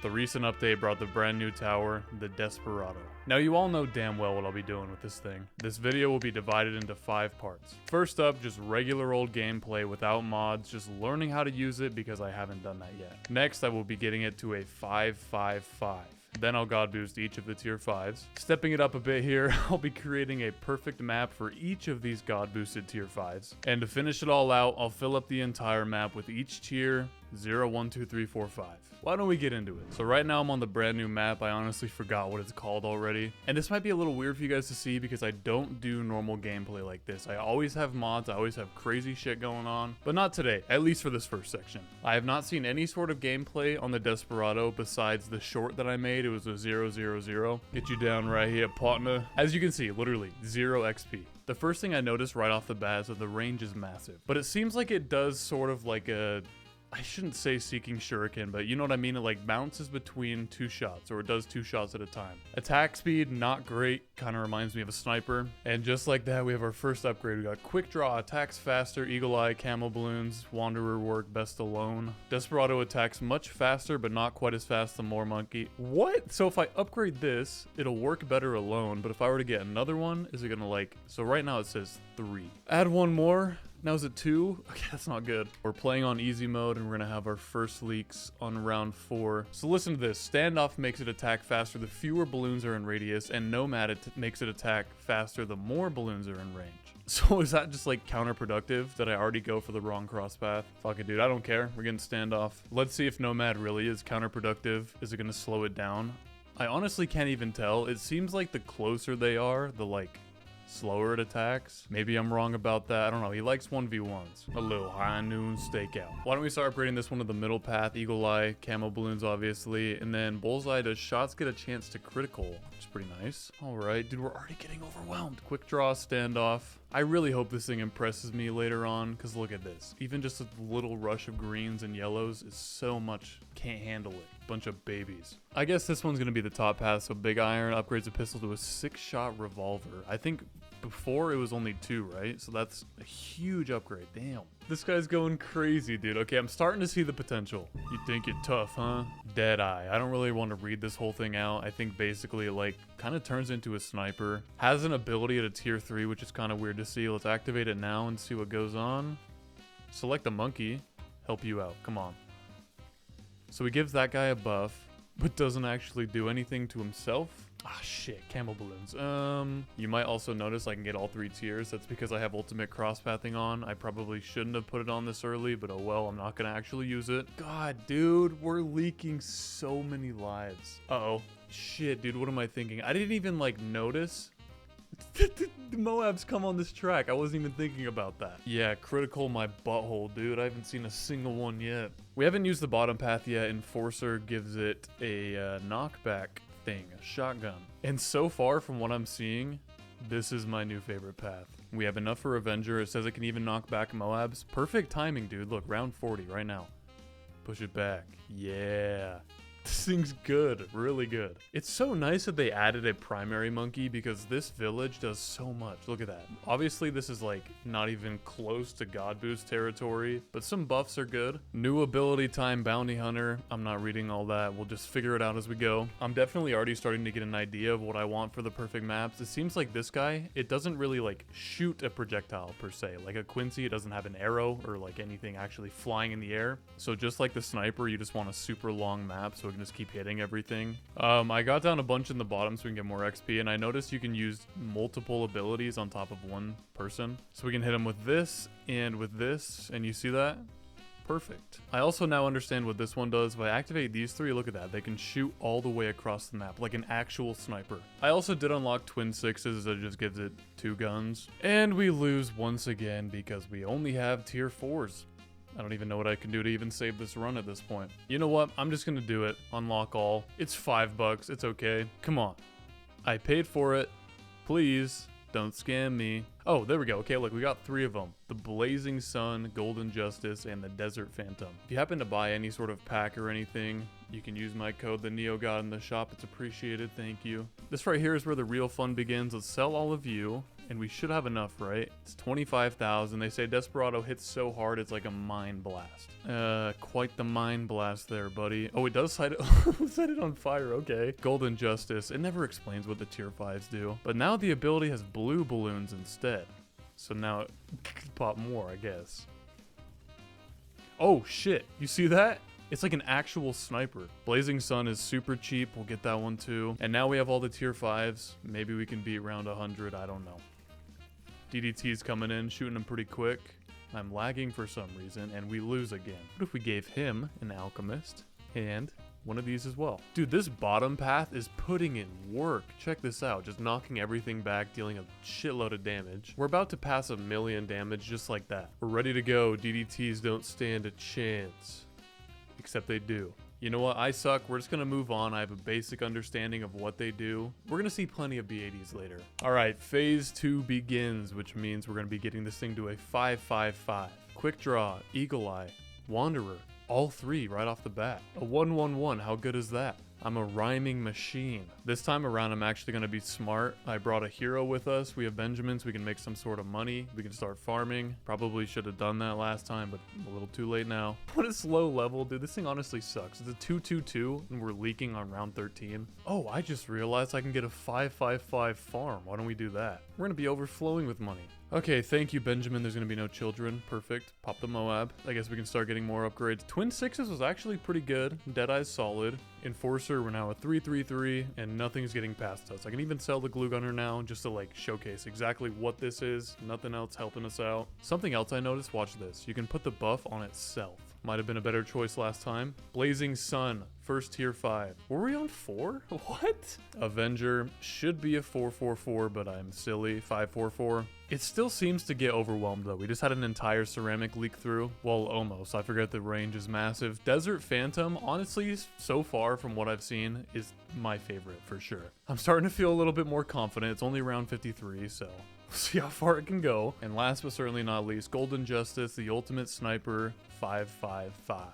The recent update brought the brand new tower, the Desperado. Now you all know damn well what I'll be doing with this thing. This video will be divided into 5 parts. First up, just regular old gameplay without mods, just learning how to use it because I haven't done that yet. Next, I will be getting it to a 5-5-5. Then I'll god boost each of the tier 5s. Stepping it up a bit here, I'll be creating a perfect map for each of these god boosted tier 5s. And to finish it all out, I'll fill up the entire map with each tier 0, 1, 2, 3, 4, 5. Why don't we get into it? So right now I'm on the brand new map. I honestly forgot what it's called already. And this might be a little weird for you guys to see because I don't do normal gameplay like this. I always have mods, I always have crazy shit going on, but not today, at least for this first section. I have not seen any sort of gameplay on the Desperado besides the short that I made. It was a 0-0-0. Get you down right here, partner. As you can see, literally 0 XP. The first thing I noticed right off the bat is that the range is massive, but it seems like it does sort of like a, I shouldn't say seeking shuriken, but you know what I mean? It like bounces between 2 shots, or it does 2 shots at a time. Attack speed, not great, kind of reminds me of a sniper. And just like that, we have our first upgrade. We got quick draw, attacks faster, eagle eye, camo balloons, wanderer work, best alone. Desperado attacks much faster, but not quite as fast the more monkey. What? So if I upgrade this, it'll work better alone, but if I were to get another one, is it gonna like, so right now it says 3. Add one more. Now is it 2? Okay, that's not good. We're playing on easy mode and we're gonna have our first leaks on round 4. So listen to this. Standoff makes it attack faster the fewer balloons are in radius, and Nomad makes it attack faster the more balloons are in range. So is that just like counterproductive? Did I already go for the wrong cross path? Fuck it, dude, I don't care. We're getting standoff. Let's see if Nomad really is counterproductive. Is it gonna slow it down? I honestly can't even tell. It seems like the closer they are, the like slower it attacks. Maybe I'm wrong about that. I don't know. He likes 1v1s. A little high noon stakeout. Why don't we start upgrading this one to the middle path? Eagle eye, camo balloons, obviously. And then bullseye, does shots get a chance to critical? Which is pretty nice. All right, dude, we're already getting overwhelmed. Quick draw, standoff. I really hope this thing impresses me later on, because look at this. Even just a little rush of greens and yellows is so much. Can't handle it. Bunch of babies. I guess this one's going to be the top path. So big iron upgrades a pistol to a 6-shot revolver. I think before it was only 2, right? So that's a huge upgrade. Damn. This guy's going crazy, dude. Okay, I'm starting to see the potential. You think you're tough, huh? Deadeye. I don't really want to read this whole thing out. I think basically it like kind of turns into a sniper. Has an ability at a tier 3, which is kind of weird to see. Let's activate it now and see what goes on. Select the monkey. Help you out. Come on. So he gives that guy a buff, but doesn't actually do anything to himself. Ah, shit, camo balloons. You might also notice I can get all 3 tiers. That's because I have ultimate cross-pathing on. I probably shouldn't have put it on this early, but oh well, I'm not gonna actually use it. God, dude, we're leaking so many lives. Uh-oh. Shit, dude, what am I thinking? I didn't even, like, notice. The Moabs come on this track. I wasn't even thinking about that. Yeah, critical my butthole, dude. I haven't seen a single one yet. We haven't used the bottom path yet. Enforcer gives it a knockback thing, a shotgun. And so far from what I'm seeing, this is my new favorite path. We have enough for Avenger. It says it can even knock back Moabs. Perfect timing, dude. Look, round 40 right now. Push it back. Yeah. This thing's good, really good. It's so nice that they added a primary monkey because this village does so much. Look at that. Obviously, this is like not even close to God Boost territory, but some buffs are good. New ability time, Bounty Hunter. I'm not reading all that. We'll just figure it out as we go. I'm definitely already starting to get an idea of what I want for the perfect maps. It seems like this guy, it doesn't really like shoot a projectile per se. Like a Quincy, it doesn't have an arrow or like anything actually flying in the air. So just like the sniper, you just want a super long map so it can just keep hitting everything. I got down a bunch in the bottom so we can get more XP, and I noticed you can use multiple abilities on top of one person. So we can hit him with this and with this, and you see that? Perfect. I also now understand what this one does. If I activate these 3, look at that. They can shoot all the way across the map like an actual sniper. I also did unlock twin 6s that just gives it 2 guns. And we lose once again because we only have tier 4s. I don't even know what I can do to even save this run at this point. You know what? I'm just gonna do it. Unlock all. It's $5. It's okay. Come on. I paid for it. Please don't scam me. Oh, there we go. Okay, look, we got 3 of them. The Blazing Sun, Golden Justice, and the Desert Phantom. If you happen to buy any sort of pack or anything, you can use my code, TheNeoGod, in the shop. It's appreciated. Thank you. This right here is where the real fun begins. Let's sell all of you. and we should have enough, right? It's 25,000. They say Desperado hits so hard it's like a mind blast. Quite the mind blast there, buddy. Oh, it does set it on fire. Okay. Golden Justice. It never explains what the tier 5s do, but now the ability has blue balloons instead. So now it can pop more, I guess. Oh shit, you see that? It's like an actual sniper. Blazing Sun is super cheap. We'll get that one too. And now we have all the tier 5s. Maybe we can beat round 100. I don't know. DDT's coming in, shooting them pretty quick. I'm lagging for some reason, and we lose again. What if we gave him an Alchemist and one of these as well? Dude, this bottom path is putting in work. Check this out. Just knocking everything back, dealing a shitload of damage. We're about to pass 1,000,000 damage just like that. We're ready to go. DDTs don't stand a chance. Except they do. You know what? I suck. We're just going to move on. I have a basic understanding of what they do. We're going to see plenty of B80s later. All right, phase 2 begins, which means we're going to be getting this thing to a 5-5-5. Quick Draw, Eagle Eye, Wanderer, all 3 right off the bat. A 1-1-1, how good is that? I'm a rhyming machine. This time around, I'm actually going to be smart. I brought a hero with us. We have Benjamins. We can make some sort of money. We can start farming. Probably should have done that last time, but a little too late now. What a slow level. Dude, this thing honestly sucks. It's a 2-2-2, and we're leaking on round 13. Oh, I just realized I can get a 5-5-5 farm. Why don't we do that? We're going to be overflowing with money. Okay, thank you, Benjamin. There's going to be no children. Perfect. Pop the Moab. I guess we can start getting more upgrades. Twin 6s was actually pretty good. Deadeye's solid. Enforcer, we're now a 3-3-3, and nothing's getting past us. I can even sell the Glue Gunner now just to, like, showcase exactly what this is. Nothing else helping us out. Something else I noticed, watch this. You can put the buff on itself. Might have been a better choice last time. Blazing Sun, first tier 5. Were we on 4? What? Avenger should be a 4-4-4, but I'm silly. 5-4-4. It still seems to get overwhelmed though. We just had an entire ceramic leak through. Well, almost. I forget the range is massive. Desert Phantom, honestly, so far from what I've seen, is my favorite for sure. I'm starting to feel a little bit more confident. It's only round 53, so we'll see how far it can go. And last but certainly not least, Golden Justice, the ultimate sniper, 5-5-5.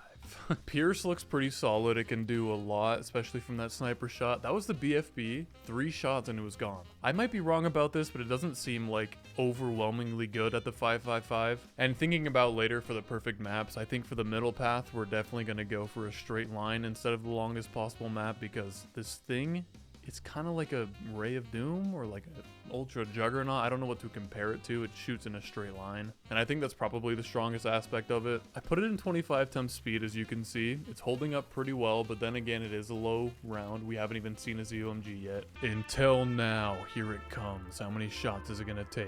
Pierce looks pretty solid. It can do a lot, especially from that sniper shot. That was the BFB. 3 shots and it was gone. I might be wrong about this, but it doesn't seem like overwhelmingly good at the 5-5-5. And thinking about later for the perfect maps, I think for the middle path, we're definitely going to go for a straight line instead of the longest possible map, because this thing, it's kind of like a Ray of Doom or like an Ultra Juggernaut. I don't know what to compare it to. It shoots in a straight line. And I think that's probably the strongest aspect of it. I put it in 25 times speed, as you can see. It's holding up pretty well, but then again, it is a low round. We haven't even seen a ZOMG yet. Until now, here it comes. How many shots is it gonna take?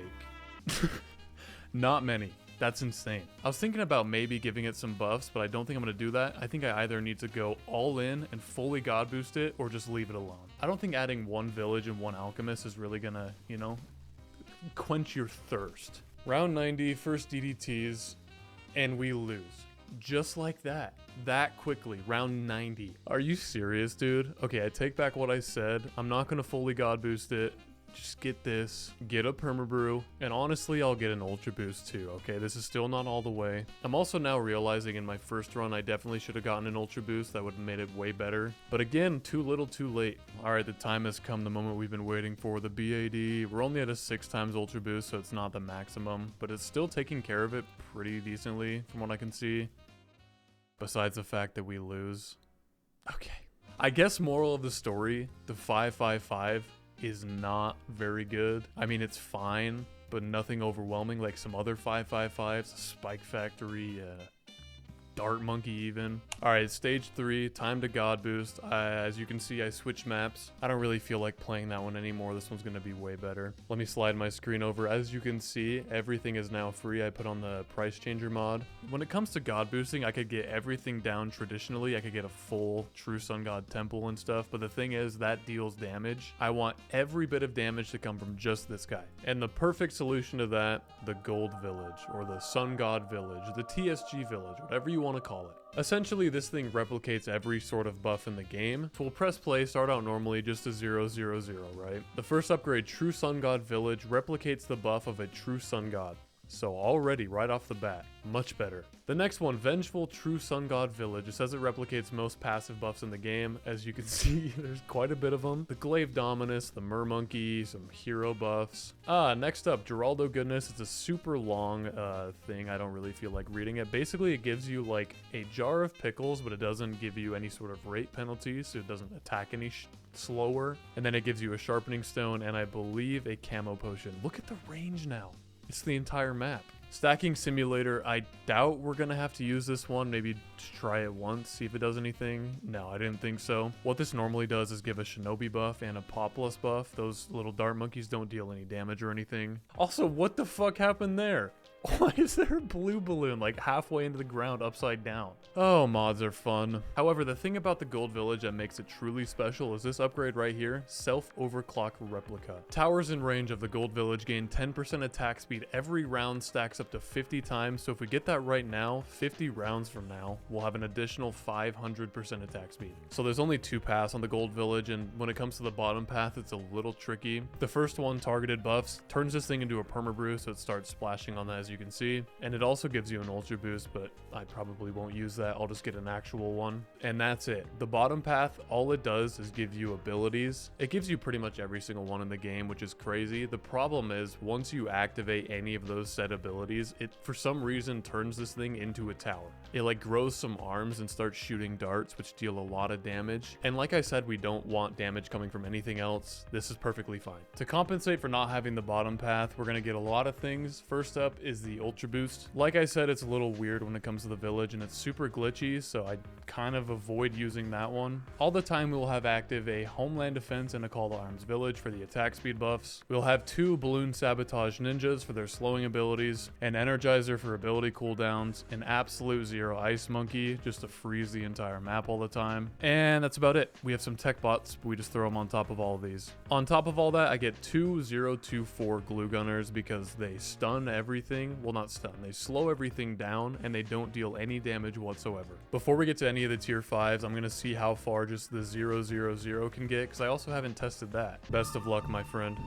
Not many. That's insane. I was thinking about maybe giving it some buffs, but I don't think I'm going to do that. I think I either need to go all in and fully God boost it or just leave it alone. I don't think adding 1 village and 1 alchemist is really going to, you know, quench your thirst. Round 90, first DDTs, and we lose. Just like that. That quickly. Round 90. Are you serious, dude? Okay, I take back what I said. I'm not going to fully God boost it. Just get this, get a permabrew, and honestly, I'll get an ultra boost too, okay? This is still not all the way. I'm also now realizing in my first run, I definitely should have gotten an ultra boost. That would have made it way better. But again, too little, too late. All right, the time has come, the moment we've been waiting for, the BAD. We're only at a 6 times ultra boost, so it's not the maximum, but it's still taking care of it pretty decently from what I can see. Besides the fact that we lose. Okay. I guess moral of the story, the 5-5-5 is not very good. I mean, it's fine, but nothing overwhelming like some other 5-5-5s, Spike Factory, Dart Monkey even. All right, stage 3, time to God boost. As you can see, I switched maps. I don't really feel like playing that one anymore. This one's gonna be way better. Let me slide my screen over. As you can see, everything is now free. I put on the price changer mod. When it comes to God boosting, I could get everything down traditionally. I could get a full true sun god temple and stuff, but the thing is that deals damage. I want every bit of damage to come from just this guy. And the perfect solution to that, the gold village, or the sun god village, the TSG village, whatever you want to call it. Essentially, this thing replicates every sort of buff in the game. So we'll press play, start out normally, just a 0-0-0, right? The first upgrade, True Sun God Village, replicates the buff of a True Sun God. So already, right off the bat, much better. The next one, Vengeful True Sun God Village. It says it replicates most passive buffs in the game. As you can see, there's quite a bit of them. The Glaive Dominus, the Mermonkey, some hero buffs. Next up, Geraldo Goodness. It's a super long thing. I don't really feel like reading it. Basically, it gives you like a jar of pickles, but it doesn't give you any sort of rate penalties, so it doesn't attack any slower. And then it gives you a Sharpening Stone and I believe a Camo Potion. Look at the range now. It's the entire map. Stacking Simulator, I doubt we're gonna have to use this one. Maybe try it once, see if it does anything. No, I didn't think so. What this normally does is give a Shinobi buff and a Populus buff. Those little dart monkeys don't deal any damage or anything. Also, what the fuck happened there? Why is there a blue balloon like halfway into the ground upside down? Oh, mods are fun. However, the thing about the Gold Village that makes it truly special is this upgrade right here, Self-Overclock Replica. Towers in range of the Gold Village gain 10% attack speed. Every round stacks up to 50 times, so if we get that right now, 50 rounds from now, we'll have an additional 500% attack speed. So there's only 2 paths on the Gold Village, and when it comes to the bottom path, it's a little tricky. The first one, Targeted Buffs, turns this thing into a permabrew, so it starts splashing on that as you can see, and it also gives you an ultra boost, but I probably won't use that. I'll just get an actual one, and that's it. The bottom path, all it does is give you abilities. It gives you pretty much every single one in the game, which is crazy. The problem is once you activate any of those set abilities, it for some reason turns this thing into a tower. It like grows some arms and starts shooting darts, which deal a lot of damage, and like I said, we don't want damage coming from anything else. This is perfectly fine. To compensate for not having the bottom path, we're gonna get a lot of things. First up is the ultra boost. Like I said, it's a little weird when it comes to the village and it's super glitchy, so I kind of avoid using that one. All the time we will have active a Homeland Defense and a Call to Arms Village for the attack speed buffs. We'll have 2 Balloon Sabotage Ninjas for their slowing abilities, an Energizer for ability cooldowns, an Absolute Zero Ice Monkey just to freeze the entire map all the time, and that's about it. We have some tech bots, but we just throw them on top of all of these. On top of all that, I get 2 024 Glue Gunners because they stun everything. Well, not stun, they slow everything down and they don't deal any damage whatsoever. Before we get to any of the tier 5s, I'm gonna see how far just the 000 can get, because I also haven't tested that. Best of luck, my friend.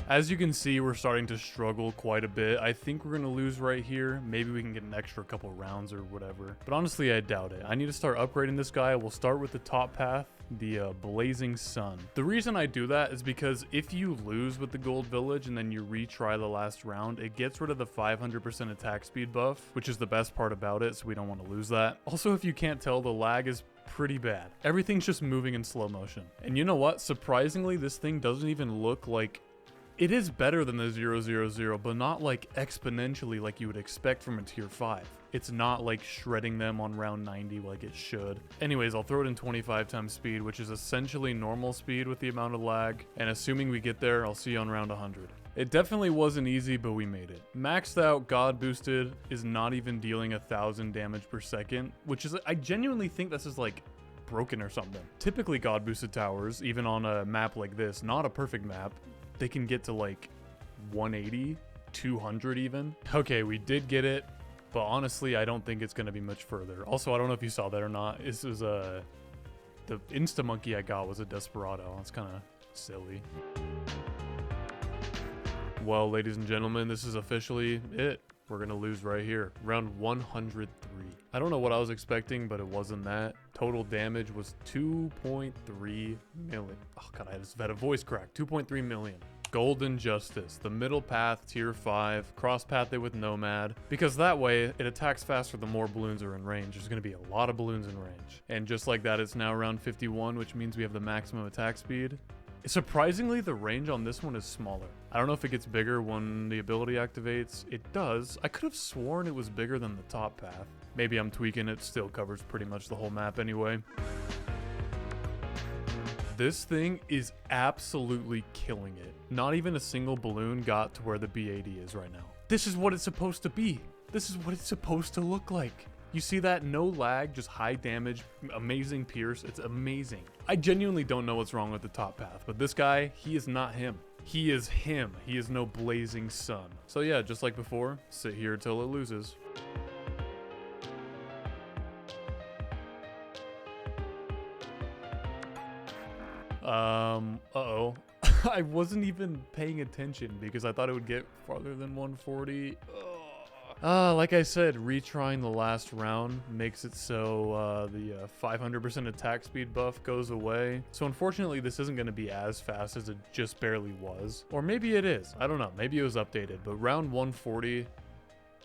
As you can see, we're starting to struggle quite a bit. I think we're going to lose right here. Maybe we can get an extra couple rounds or whatever. But honestly, I doubt it. I need to start upgrading this guy. We'll start with the top path, the Blazing Sun. The reason I do that is because if you lose with the Gold Village and then you retry the last round, it gets rid of the 500% attack speed buff, which is the best part about it, so we don't want to lose that. Also, if you can't tell, the lag is pretty bad. Everything's just moving in slow motion. And you know what? Surprisingly, this thing doesn't even look like... It is better than the 000, but not like exponentially like you would expect from a tier 5. It's not like shredding them on round 90 like it should. Anyways, I'll throw it in 25 times speed, which is essentially normal speed with the amount of lag. And assuming we get there, I'll see you on round 100. It definitely wasn't easy, but we made it. Maxed out, God boosted, is not even dealing 1,000 damage per second, which is, I genuinely think this is like broken or something. Typically God boosted towers, even on a map like this, not a perfect map, they can get to like 180, 200 even. Okay, we did get it, but honestly, I don't think it's going to be much further. Also, I don't know if you saw that or not. This was the Insta Monkey I got was a Desperado. It's kind of silly. Well, ladies and gentlemen, this is officially it. We're going to lose right here. Round 103. I don't know what I was expecting, but it wasn't that. Total damage was 2.3 million. Oh god, I just had a voice crack. 2.3 million. Golden Justice, the middle path, tier 5, cross path it with Nomad, because that way it attacks faster the more balloons are in range. There's going to be a lot of balloons in range. And just like that, it's now around 51, which means we have the maximum attack speed. Surprisingly, the range on this one is smaller. I don't know if it gets bigger when the ability activates. It does. I could have sworn it was bigger than the top path. Maybe I'm tweaking it. Still covers pretty much the whole map anyway. This thing is absolutely killing it. Not even a single balloon got to where the B80 is right now. This is what it's supposed to be. This is what it's supposed to look like. You see that? No lag, just high damage, amazing pierce. It's amazing. I genuinely don't know what's wrong with the top path, but this guy, he is not him. He is him. He is no Blazing Sun. So yeah, just like before, sit here till it loses. Uh-oh. I wasn't even paying attention because I thought it would get farther than 140. Like I said, retrying the last round makes it so the 500% attack speed buff goes away. So unfortunately, this isn't going to be as fast as it just barely was. Or maybe it is. I don't know. Maybe it was updated. But round 140...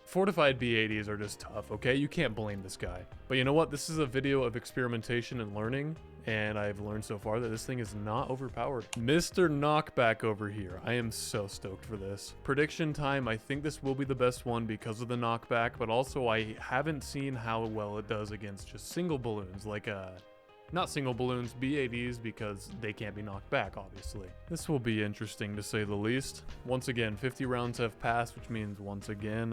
Fortified B80s are just tough, okay? You can't blame this guy. But you know what? This is a video of experimentation and learning, and I've learned so far that this thing is not overpowered. Mr. Knockback over here. I am so stoked for this. Prediction time, I think this will be the best one because of the knockback, but also I haven't seen how well it does against just single balloons, like not single balloons, B80s, because they can't be knocked back, obviously. This will be interesting, to say the least. Once again, 50 rounds have passed, which means once again,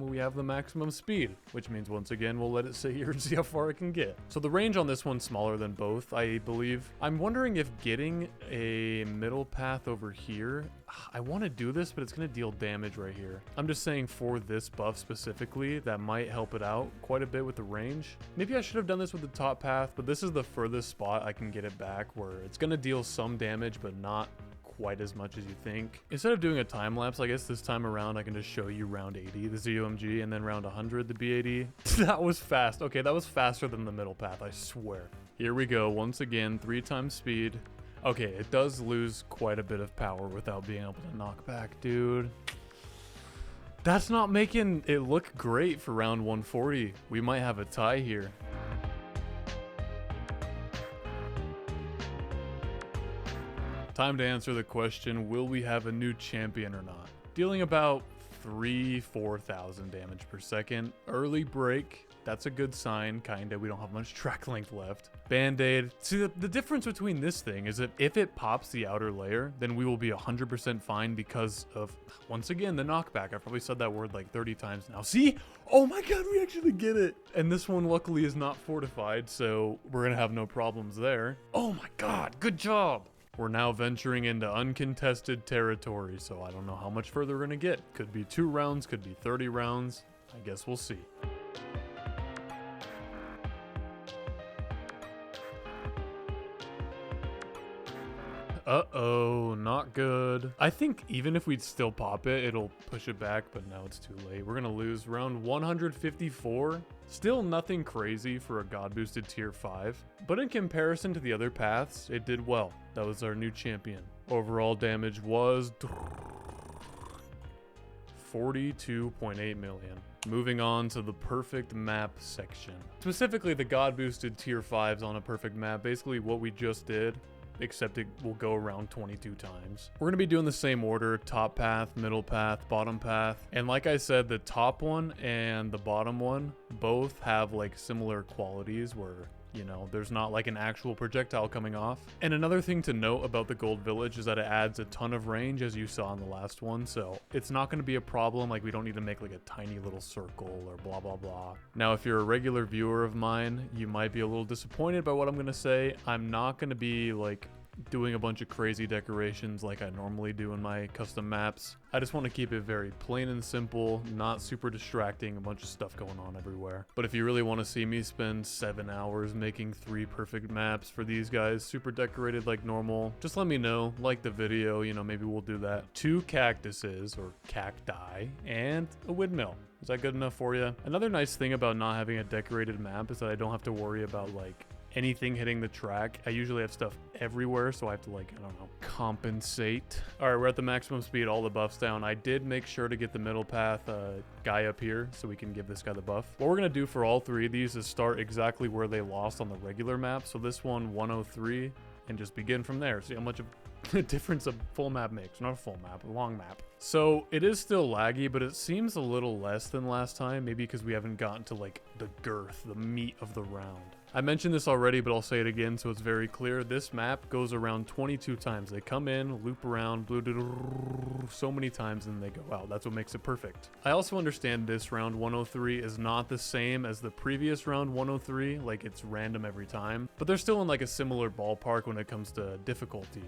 we have the maximum speed, which means once again, we'll let it sit here and see how far it can get. So the range on this one's smaller than both, I believe. I'm wondering if getting a middle path over here, I want to do this, but it's going to deal damage right here. I'm just saying for this buff specifically, that might help it out quite a bit with the range. Maybe I should have done this with the top path, but this is the furthest spot I can get it back where it's going to deal some damage, but not quite as much as you think. Instead of doing a time lapse, I guess this time around I can just show you round 80, the ZOMG, and then round 100, the B80. That was fast. Okay, that was faster than the middle path, I swear. Here we go. Once again, 3 times speed. Okay, it does lose quite a bit of power without being able to knock back, dude. That's not making it look great for round 140. We might have a tie here. Time to answer the question, will we have a new champion or not? Dealing about 4,000 damage per second. Early break, that's a good sign, kinda. We don't have much track length left. Band-Aid. See, the difference between this thing is that if it pops the outer layer, then we will be 100% fine because of, once again, the knockback. I've probably said that word like 30 times now. See? Oh my god, we actually get it! And this one luckily is not fortified, so we're gonna have no problems there. Oh my god, good job! We're now venturing into uncontested territory, so I don't know how much further we're gonna get. Could be 2 rounds, could be 30 rounds. I guess we'll see. Uh-oh, not good. I think even if we'd still pop it, it'll push it back, but now it's too late. We're gonna lose round 154. Still nothing crazy for a God boosted tier 5, but in comparison to the other paths, it did well. That was our new champion. Overall damage was 42.8 million. Moving on to the perfect map section. Specifically the God boosted tier 5s on a perfect map, basically what we just did, except it will go around 22 times. We're going to be doing the same order, top path, middle path, bottom path. And like I said, the top one and the bottom one both have like similar qualities where, you know, there's not like an actual projectile coming off. And another thing to note about the Gold Village is that it adds a ton of range, as you saw in the last one. So it's not going to be a problem. Like, we don't need to make like a tiny little circle or blah, blah, blah. Now, if you're a regular viewer of mine, you might be a little disappointed by what I'm going to say. I'm not going to be like doing a bunch of crazy decorations like I normally do in my custom maps. I just want to keep it very plain and simple, not super distracting, a bunch of stuff going on everywhere. But if you really want to see me spend 7 hours making 3 perfect maps for these guys, super decorated like normal, just let me know, like the video, you know, maybe we'll do that. 2 cactuses, or cacti, and a windmill. Is that good enough for you? Another nice thing about not having a decorated map is that I don't have to worry about like anything hitting the track. I usually have stuff everywhere, so I have to like, I don't know, compensate. All right, we're at the maximum speed, all the buffs down. I did make sure to get the middle path guy up here so we can give this guy the buff. What we're gonna do for all 3 of these is start exactly where they lost on the regular map. So this one, 103, and just begin from there. See how much of a difference a full map makes. Not a full map, a long map. So it is still laggy, but it seems a little less than last time, maybe because we haven't gotten to like the girth, the meat of the round. I mentioned this already, but I'll say it again so it's very clear. This map goes around 22 times. They come in, loop around, so many times, and they go out. That's what makes it perfect. I also understand this round 103 is not the same as the previous round 103, like it's random every time, but they're still in like a similar ballpark when it comes to difficulty.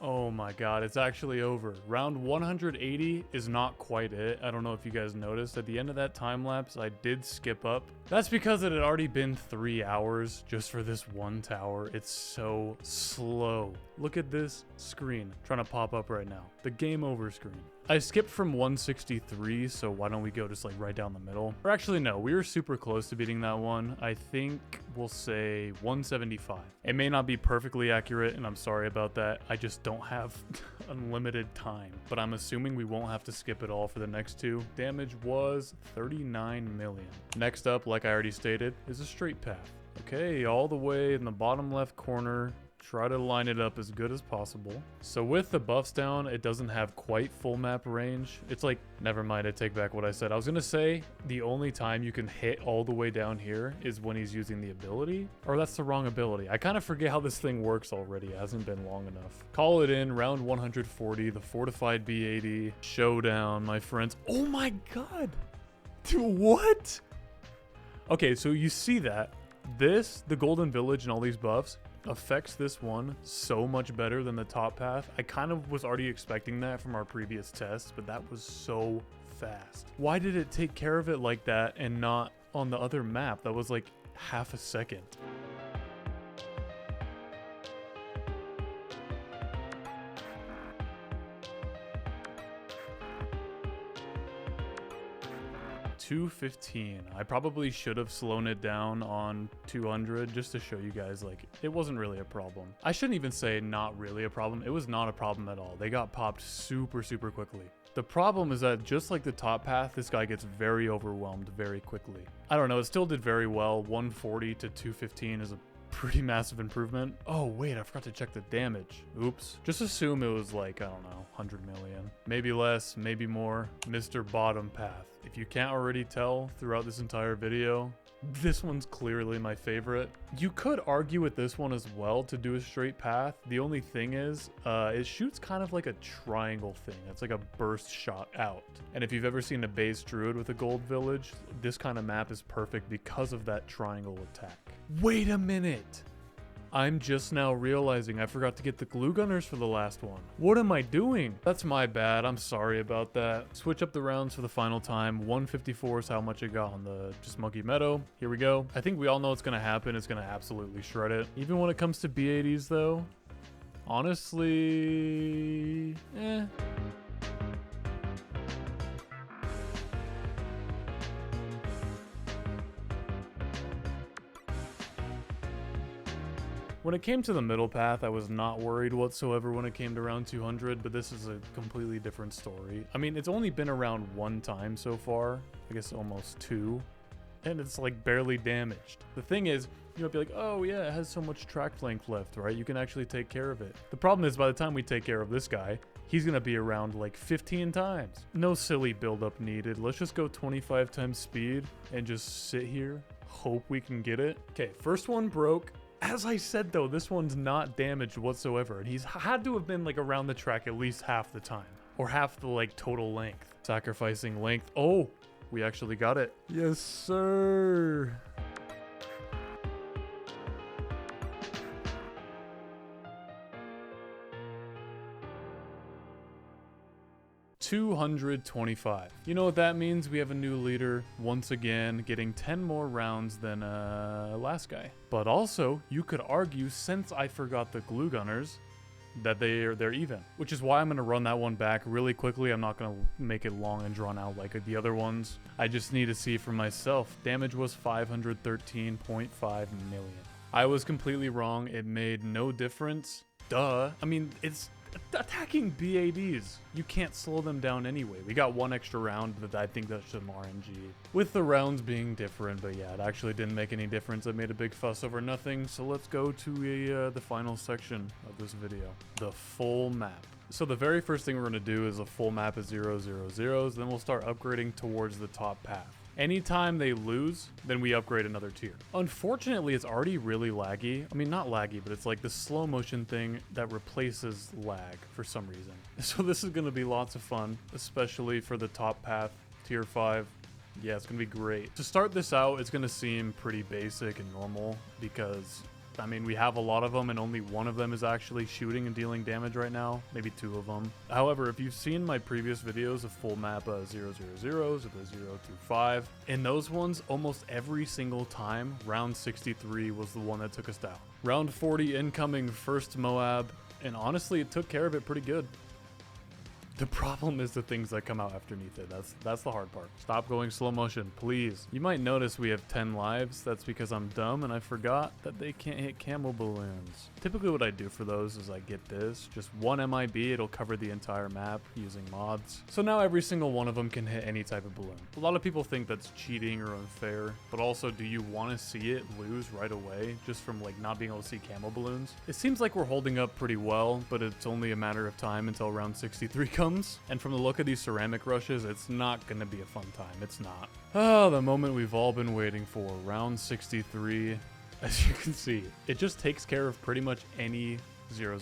Oh my god, it's actually over. Round 180 is not quite it. I don't know if you guys noticed. At the end of that time lapse, I did skip up. That's because it had already been 3 hours just for this one tower. It's so slow. Look at this screen trying to pop up right now. The game over screen. I skipped from 163, so why don't we go just like right down the middle? Or actually no, we were super close to beating that one. I think we'll say 175. It may not be perfectly accurate, and I'm sorry about that. I just don't have unlimited time, but I'm assuming we won't have to skip it all for the next two. Damage was 39 million. Next up, like I already stated, is a straight path. Okay, all the way in the bottom left corner. Try to line it up as good as possible. So with the buffs down, it doesn't have quite full map range. It's like, never mind, I take back what I said. I was gonna say the only time you can hit all the way down here is when he's using the ability, or that's the wrong ability. I kind of forget how this thing works already. It hasn't been long enough. Call it in, round 140, the fortified B80 showdown, my friends. Oh my god, dude, what? Okay, so you see that the Golden Village and all these buffs affects this one so much better than the top path. I kind of was already expecting that from our previous tests, but that was so fast. Why did it take care of it like that and not on the other map? That was like half a second. $215. I probably should have slowed it down on 200 just to show you guys like it wasn't really a problem. I shouldn't even say not really a problem. It was not a problem at all. They got popped super quickly. The problem is that just like the top path, this guy gets very overwhelmed very quickly. I don't know, it still did very well. 140 to 215 is a pretty massive improvement. Oh wait, I forgot to check the damage. Oops. Just assume it was like, I don't know, 100 million. Maybe less, maybe more. Mr. Bottom Path. If you can't already tell throughout this entire video, this one's clearly my favorite. You could argue with this one as well to do a straight path. The only thing is, it shoots kind of like a triangle thing. It's like a burst shot out. And if you've ever seen a base druid with a gold village, this kind of map is perfect because of that triangle attack. Wait a minute. I'm just now realizing I forgot to get the glue gunners for the last one. What am I doing? That's my bad. I'm sorry about that. Switch up the rounds for the final time. 154 is how much it got on the just Monkey Meadow. Here we go. I think we all know what's going to happen. It's going to absolutely shred it. Even when it comes to B80s though, honestly, eh. When it came to the middle path, I was not worried whatsoever when it came to round 200, but this is a completely different story. I mean, it's only been around one time so far, I guess almost two, and it's like barely damaged. The thing is, you might be like, oh yeah, it has so much track length left, right? You can actually take care of it. The problem is by the time we take care of this guy, he's gonna be around like 15 times. No silly buildup needed. Let's just go 25 times speed and just sit here, hope we can get it. Okay, first one broke. As I said though, this one's not damaged whatsoever, and he's had to have been like around the track at least half the time, or half the like total length. Sacrificing length. Oh, we actually got it. Yes, sir. $225. You know what that means? We have a new leader once again, getting 10 more rounds than last guy. But also, you could argue, since I forgot the glue gunners, that they're even, which is why I'm going to run that one back really quickly. I'm not going to make it long and drawn out like the other ones. I just need to see for myself. Damage was 513.5 million. I was completely wrong. It made no difference. Duh. I mean, it's attacking B80s. You can't slow them down anyway. We got one extra round, but I think that's some RNG. With the rounds being different, but yeah, it actually didn't make any difference. I made a big fuss over nothing, so let's go to the final section of this video. The full map. So the very first thing we're going to do is a full map of 000s, then we'll start upgrading towards the top path. Anytime they lose, then we upgrade another tier. Unfortunately, it's already really laggy. I mean, not laggy, but it's like the slow motion thing that replaces lag for some reason. So this is going to be lots of fun, especially for the top path, tier 5. Yeah, it's going to be great. To start this out, it's going to seem pretty basic and normal because I mean, we have a lot of them and only one of them is actually shooting and dealing damage right now. Maybe two of them. However, if you've seen my previous videos of full map 000s or the 025, in those ones, almost every single time, round 63 was the one that took us down. Round 40 incoming, first Moab, and honestly, it took care of it pretty good. The problem is the things that come out underneath it. That's the hard part. Stop going slow motion, please. You might notice we have 10 lives. That's because I'm dumb and I forgot that they can't hit camo balloons. Typically what I do for those is I get this, just one MIB, it'll cover the entire map using mods. So now every single one of them can hit any type of balloon. A lot of people think that's cheating or unfair, but also do you want to see it lose right away just from like not being able to see camo balloons? It seems like we're holding up pretty well, but it's only a matter of time until round 63 comes. And from the look of these ceramic rushes, it's not going to be a fun time. It's not. Oh, the moment we've all been waiting for. Round 63. As you can see, it just takes care of pretty much any 000.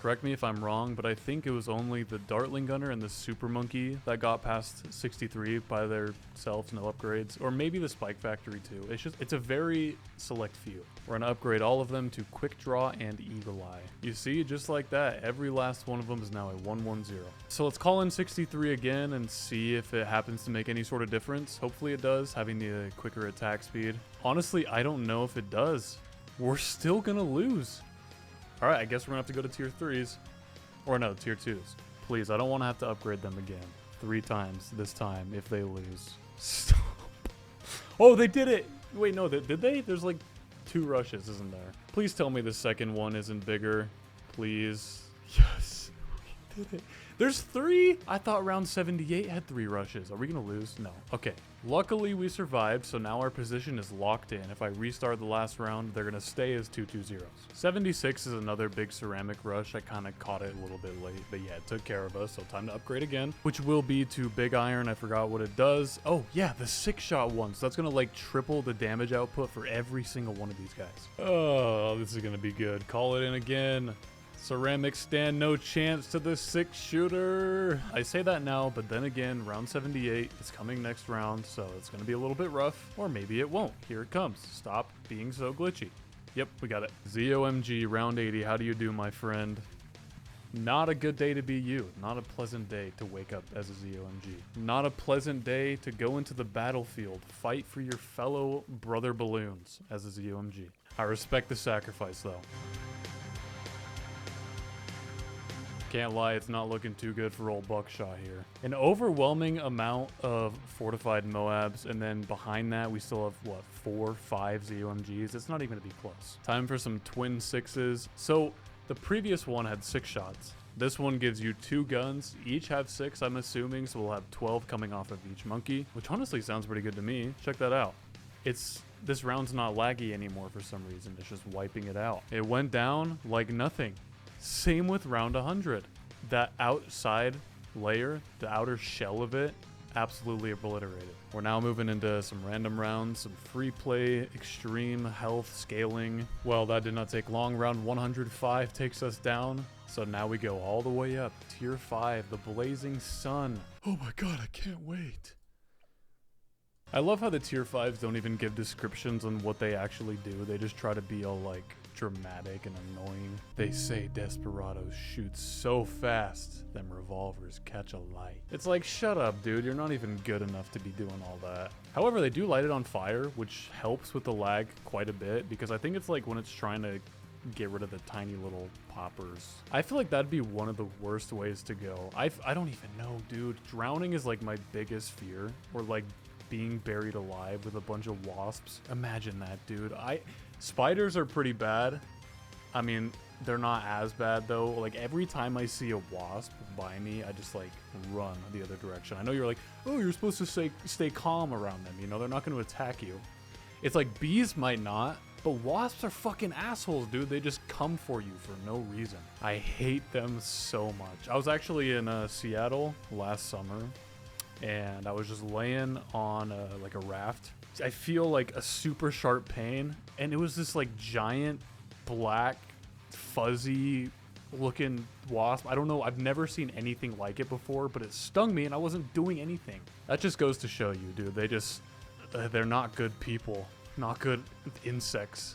Correct me if I'm wrong, but I think it was only the Dartling Gunner and the Super Monkey that got past 63 by themselves, no upgrades. Or maybe the Spike Factory too. It's a very select few. We're gonna upgrade all of them to Quick Draw and Eagle Eye. You see, just like that, every last one of them is now a 110. So let's call in 63 again and see if it happens to make any sort of difference. Hopefully it does, having the quicker attack speed. Honestly, I don't know if it does. We're still gonna lose. All right, I guess we're gonna have to go to tier 3s. Or no, tier 2s. Please, I don't wanna have to upgrade them again. 3 times this time if they lose. Stop. Oh, they did it! Wait, no, did they? There's like 2 rushes, isn't there? Please tell me the second one isn't bigger. Please. Yes, we did it. There's 3? I thought round 78 had 3 rushes. Are we gonna lose? No. Okay. Luckily, we survived, so now our position is locked in. If I restart the last round, they're gonna stay as 220s. 76 is another big ceramic rush. I kind of caught it a little bit late, but yeah, it took care of us, so time to upgrade again, which will be to Big Iron. I forgot what it does. Oh, yeah, the 6-shot one. So that's gonna like triple the damage output for every single one of these guys. Oh, this is gonna be good. Call it in again. Ceramics stand no chance to the 6-shooter. I say that now, but then again, round 78 is coming next round, so it's going to be a little bit rough, or maybe it won't. Here it comes. Stop being so glitchy. Yep, we got it. ZOMG, round 80. How do you do, my friend? Not a good day to be you. Not a pleasant day to wake up as a ZOMG. Not a pleasant day to go into the battlefield, fight for your fellow brother balloons as a ZOMG. I respect the sacrifice, though. Can't lie, it's not looking too good for old Buckshot here. An overwhelming amount of fortified Moabs, and then behind that we still have, what, 4, 5 ZOMGs? It's not even gonna be close. Time for some twin 6s. So, the previous one had 6 shots. This one gives you 2 guns, each have 6, I'm assuming, so we'll have 12 coming off of each monkey, which honestly sounds pretty good to me. Check that out. This round's not laggy anymore for some reason, it's just wiping it out. It went down like nothing. Same with round 100. That outside layer, the outer shell of it, absolutely obliterated. We're now moving into some random rounds, some free play, extreme health scaling. Well, that did not take long. Round 105 takes us down. So now we go all the way up. Tier 5, the Blazing Sun. Oh my god, I can't wait. I love how the tier 5s don't even give descriptions on what they actually do. They just try to be all like dramatic and annoying. They say Desperado shoots so fast, them revolvers catch a light. It's like, shut up, dude. You're not even good enough to be doing all that. However, they do light it on fire, which helps with the lag quite a bit, because I think it's like when it's trying to get rid of the tiny little poppers. I feel like that'd be one of the worst ways to go. I don't even know, dude. Drowning is like my biggest fear, or like being buried alive with a bunch of wasps. Imagine that, dude. Spiders are pretty bad. I mean, they're not as bad though. Like every time I see a wasp by me, I just like run the other direction. I know you're like, oh, you're supposed to stay calm around them. You know, they're not going to attack you. It's like bees might not, but wasps are fucking assholes, dude. They just come for you for no reason. I hate them so much. I was actually in Seattle last summer, and I was just laying on like a raft. I feel like a super sharp pain, and it was this like giant black fuzzy looking wasp. I don't know, I've never seen anything like it before, but it stung me and I wasn't doing anything. That just goes to show you, dude, they're not good people, not good insects.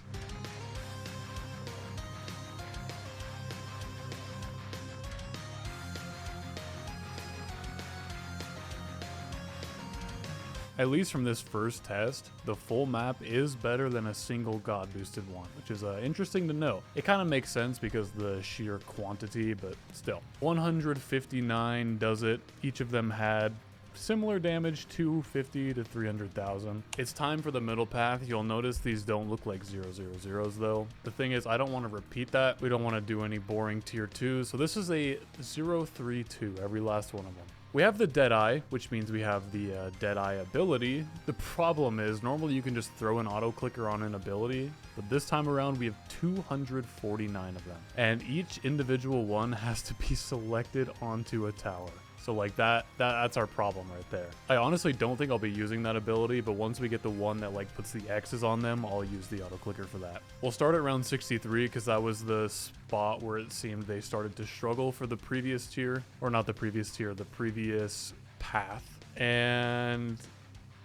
at least from this first test, the full map is better than a single God boosted one, which is interesting to know. It kind of makes sense because the sheer quantity, but still. 159 does it. Each of them had similar damage, 250 to 300,000. It's time for the middle path. You'll notice these don't look like 000s though. The thing is, I don't want to repeat that. We don't want to do any boring tier 2s. So this is a 032, every last one of them. We have the Deadeye, which means we have the Deadeye ability. The problem is, normally you can just throw an auto clicker on an ability, but this time around we have 249 of them. And each individual one has to be selected onto a tower. So like that's our problem right there. I honestly don't think I'll be using that ability, but once we get the one that like puts the X's on them, I'll use the auto clicker for that. We'll start at round 63 because that was the spot where it seemed they started to struggle for the previous tier, or not the previous tier, the previous path. And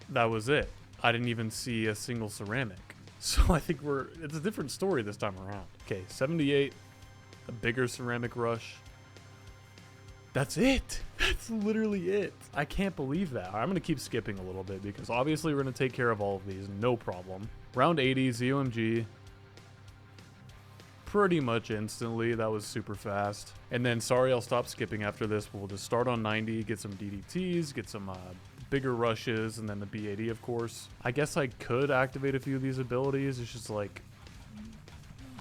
that was it. I didn't even see a single ceramic. So I think it's a different story this time around. Okay, 78, a bigger ceramic rush. That's it. That's literally it. I can't believe that. I'm going to keep skipping a little bit because obviously we're going to take care of all of these. No problem. Round 80, ZOMG. Pretty much instantly. That was super fast. And then, sorry, I'll stop skipping after this. We'll just start on 90, get some DDTs, get some bigger rushes, and then the B80, of course. I guess I could activate a few of these abilities. It's just like,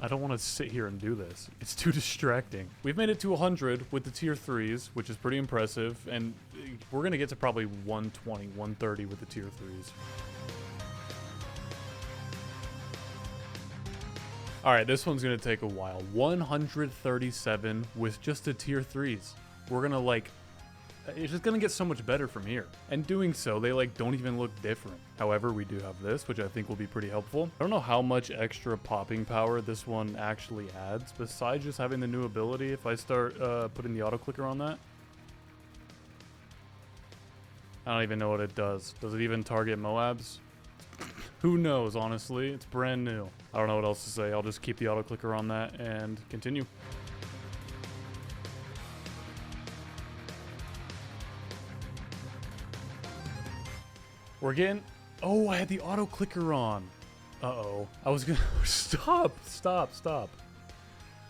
I don't want to sit here and do this. It's too distracting. We've made it to 100 with the tier 3s, which is pretty impressive. And we're going to get to probably 120, 130 with the tier 3s. All right, this one's going to take a while. 137 with just the tier 3s. We're going to like, it's just going to get so much better from here. And doing so, they like don't even look different. However, we do have this, which I think will be pretty helpful. I don't know how much extra popping power this one actually adds, besides just having the new ability. If I start putting the auto clicker on that, I don't even know what it does. Does it even target Moabs? Who knows, honestly? It's brand new. I don't know what else to say. I'll just keep the auto clicker on that and continue. We're getting... Oh, I had the auto clicker on. Uh-oh. I was gonna... Stop.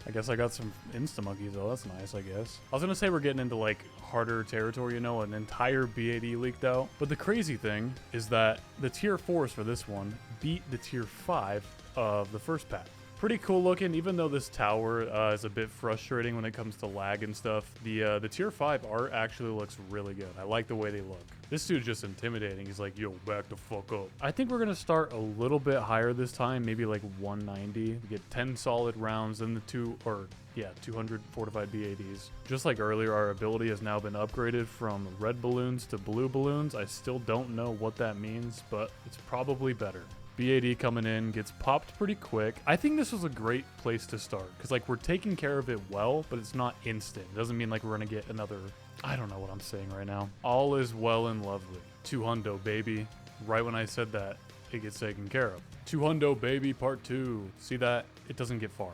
I guess I got some insta-monkeys, though. That's nice, I guess. I was gonna say we're getting into, like, harder territory, you know, an entire B80 leaked out. But the crazy thing is that the tier 4s for this one beat the tier 5 of the first pack. Pretty cool looking, even though this tower is a bit frustrating when it comes to lag and stuff. The tier 5 art actually looks really good. I like the way they look. This dude's just intimidating. He's like, yo, back the fuck up. I think we're going to start a little bit higher this time, maybe like 190. We get 10 solid rounds, then the 200 fortified B80s. Just like earlier, our ability has now been upgraded from red balloons to blue balloons. I still don't know what that means, but it's probably better. B80 coming in, gets popped pretty quick. I think this was a great place to start because like we're taking care of it well, but it's not instant. It doesn't mean like we're gonna get another, I don't know what I'm saying right now. All is well and lovely. 200 baby. Right when I said that, it gets taken care of. 200 baby part 2. See that? It doesn't get far.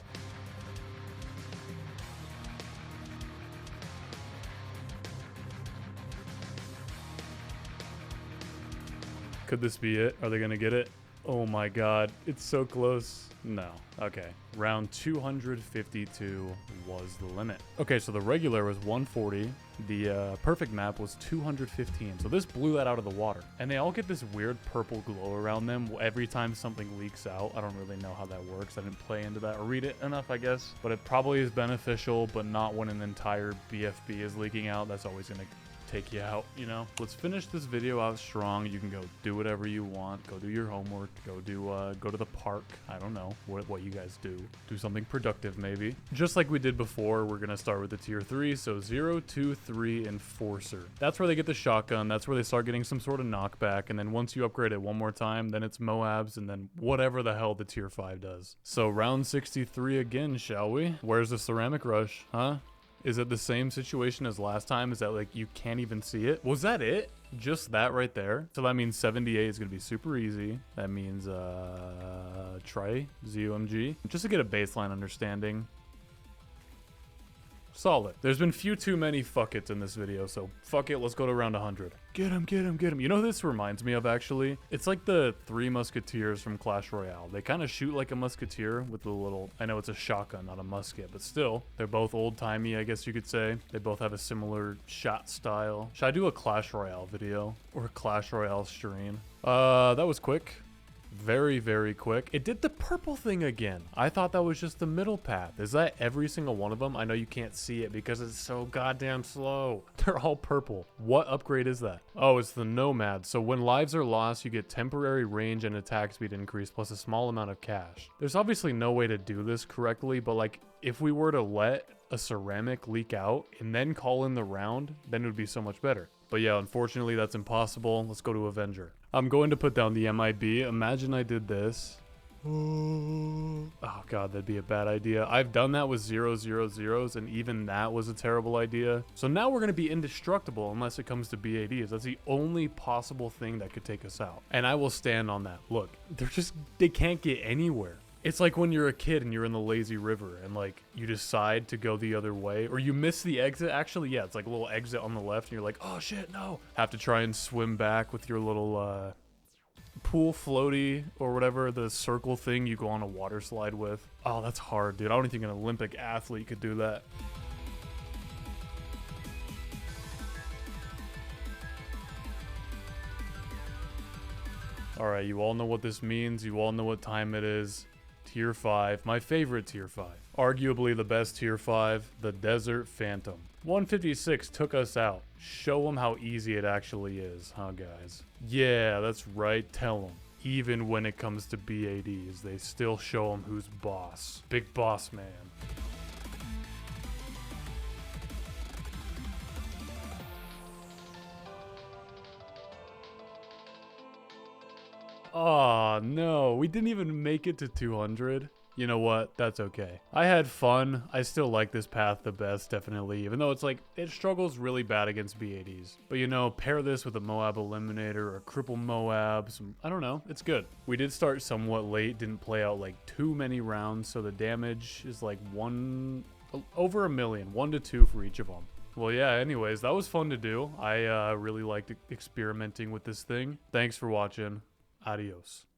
Could this be it? Are they gonna get it? Oh my god, it's so close. No. Okay. Round 252 was the limit. Okay, so the regular was 140. The perfect map was 215. So this blew that out of the water. And they all get this weird purple glow around them every time something leaks out. I don't really know how that works. I didn't play into that or read it enough, I guess. But it probably is beneficial, but not when an entire BFB is leaking out. That's always going to take you out, you know. Let's finish this video out strong. You can go do whatever you want. Go do your homework. Go to the park. I don't know what you guys do. Do something productive maybe. Just like we did before, we're gonna start with the tier 3. So 0, 2, 3 Enforcer. That's where they get the shotgun. That's where they start getting some sort of knockback. And then once you upgrade it one more time, then it's Moabs and then whatever the hell the tier 5 does. So round 63 again, shall we? Where's the ceramic rush, huh? Is it the same situation as last time? Is that like you can't even see it? Was that it? Just that right there? So that means 78 is going to be super easy. That means try ZOMG. Just to get a baseline understanding. Solid. There's been few too many fuck it's in this video, so fuck it, let's go to round 100. Get him, get him, get him. You know who this reminds me of, actually? It's like the Three Musketeers from Clash Royale. They kind of shoot like a musketeer with a little... I know it's a shotgun, not a musket, but still. They're both old-timey, I guess you could say. They both have a similar shot style. Should I do a Clash Royale video? Or a Clash Royale stream? That was quick. Very, very quick. It did the purple thing again. I thought that was just the middle path. Is that every single one of them? I know you can't see it because it's so goddamn slow. They're all purple. What upgrade is that? Oh, it's the Nomad. So when lives are lost, you get temporary range and attack speed increase plus a small amount of cash. There's obviously no way to do this correctly, but like if we were to let a ceramic leak out and then call in the round, then it would be so much better. But yeah, unfortunately that's impossible. Let's go to Avenger. I'm going to put down the MIB. Imagine I did this. Oh god, that'd be a bad idea. I've done that with 000s, and even that was a terrible idea. So now we're going to be indestructible unless it comes to BADs. That's the only possible thing that could take us out. And I will stand on that. Look, they can't get anywhere. It's like when you're a kid and you're in the lazy river and like you decide to go the other way or you miss the exit. Actually, yeah, it's like a little exit on the left and you're like, oh shit, no. Have to try and swim back with your little pool floaty or whatever, the circle thing you go on a water slide with. Oh, that's hard, dude. I don't think an Olympic athlete could do that. All right, you all know what this means. You all know what time it is. Tier 5, my favorite Tier 5. Arguably the best Tier 5, the Desert Phantom. 156 took us out. Show them how easy it actually is, huh guys? Yeah, that's right, tell them. Even when it comes to BADs, they still show them who's boss. Big boss man. Oh no, we didn't even make it to 200. You know what? That's okay. I had fun. I still like this path the best, definitely, even though it's like, it struggles really bad against BADs. But you know, pair this with a Moab Eliminator or a Cripple Moab, I don't know, it's good. We did start somewhat late, didn't play out like too many rounds, so the damage is like over 1 million, 1 to 2 for each of them. Well, yeah, anyways, that was fun to do. I really liked experimenting with this thing. Thanks for watching. Adios.